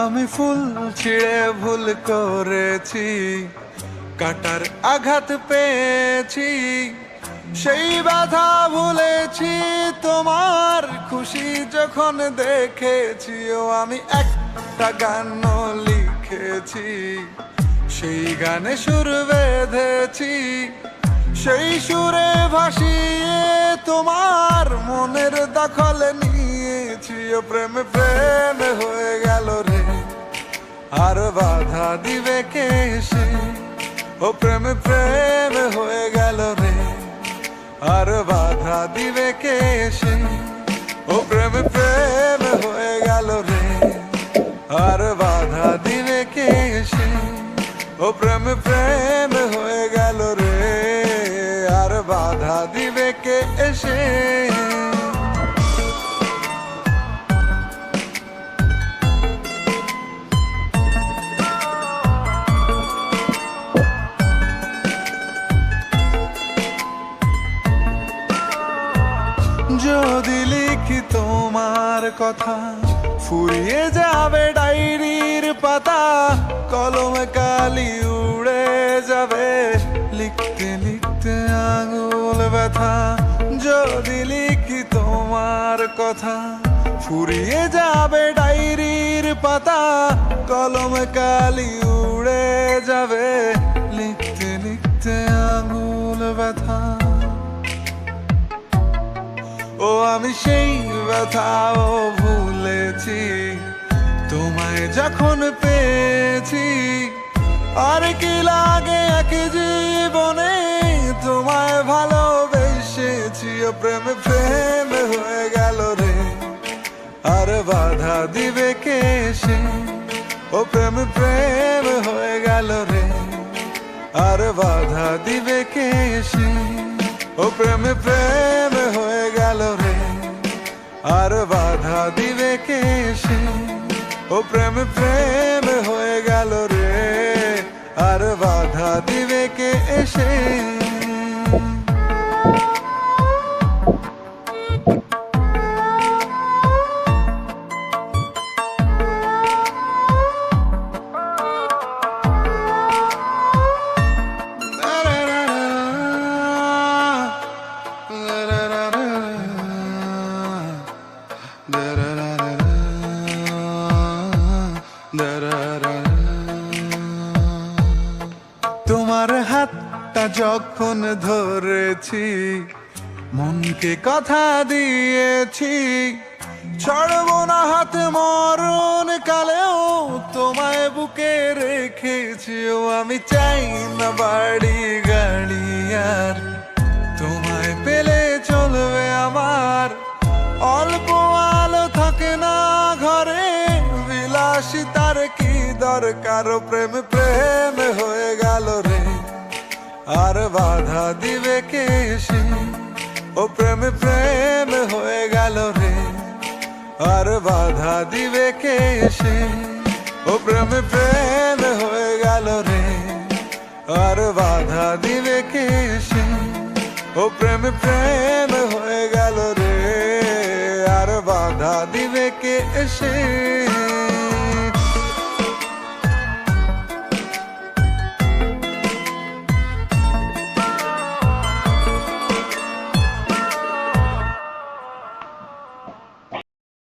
আমি ফুল ছিঁড়ে ভুল করেছি, কাটার আঘাত পেয়েছি, সেই ব্যথা ভুলেছি তোমার খুশি যখন দেখেছি। ও আমি একটা গান লিখেছি, সেই গানে সুর বেঁধেছি, সেই সুরে ভাসিয়ে তোমার মনের দখল নিয়েছি। ও প্রেমে প্রেমে হয়ে গেল রে, আর বাধা দিবে কে সে? ও প্রেমে প্রেমে হয়ে গেল রে, আর বাধা দিবে কে সে? ও প্রেমে প্রেমে হয়ে গেল রে, আর বাধা দিবে কে সে? ও প্রেমে প্রেমে হয়ে গেল রে, আর বাধা দিবে কে এসে? যদি লিখি তোমার কথা, ফুরিয়ে যাবে ডায়েরির পাতা, কলমে কালি উড়ে যাবে, লিখতে লিখতে আঙুল ব্যথা। যদি লিখি তোমার কথা, ফুরিয়ে যাবে ডায়েরির পাতা, কলমে কালি উড়ে যাবে, লিখতে লিখতে আঙুল ব্যথা। ও আমি সেই ব্যথাও ভুলেছি, তোমায় যখন পেয়েছি। আর কি লাগে এক জীবনে, তোমায় ভালোবেসেছি। ও প্রেমে প্রেমে হয়ে গেল রে, আর বাধা দিবে কে সে? ও প্রেমে প্রেমে হয়ে গেল রে, আর বাধা দিবে কে সে? ও প্রেমে প্রেমে হয়ে গেল রে, আর বাধা দিবে কে সে? ও প্রেমে প্রেমে হয়ে গেল রে, আর বাধা দিবে কে এসে? তোমার হাতটা যখন ধরেছি, মনকে কথা দিয়েছি, ছাড়বো না হাত মরণ কালেও, তোমায় বুকে রেখেছি। ও আমি চাই না বাড়ি গাড়ি আর, তোমায় পেলে চলবে আমার। অল্প আলো থাকে না ঘরে, বিলাসিতার কি দরকার? ও প্রেম প্রেম হয়ে গেল রে, আর বাধা দিবে কে সে? ও প্রেম প্রেম হয়ে গেল রে, আর বাধা দিবে কে সে? ও প্রেম প্রেম হয়ে গেল রে, আর বাধা দিবে কে সে? ও প্রেম প্রেম হয়ে গেল রে, আর বাধা দিবে কে এসে?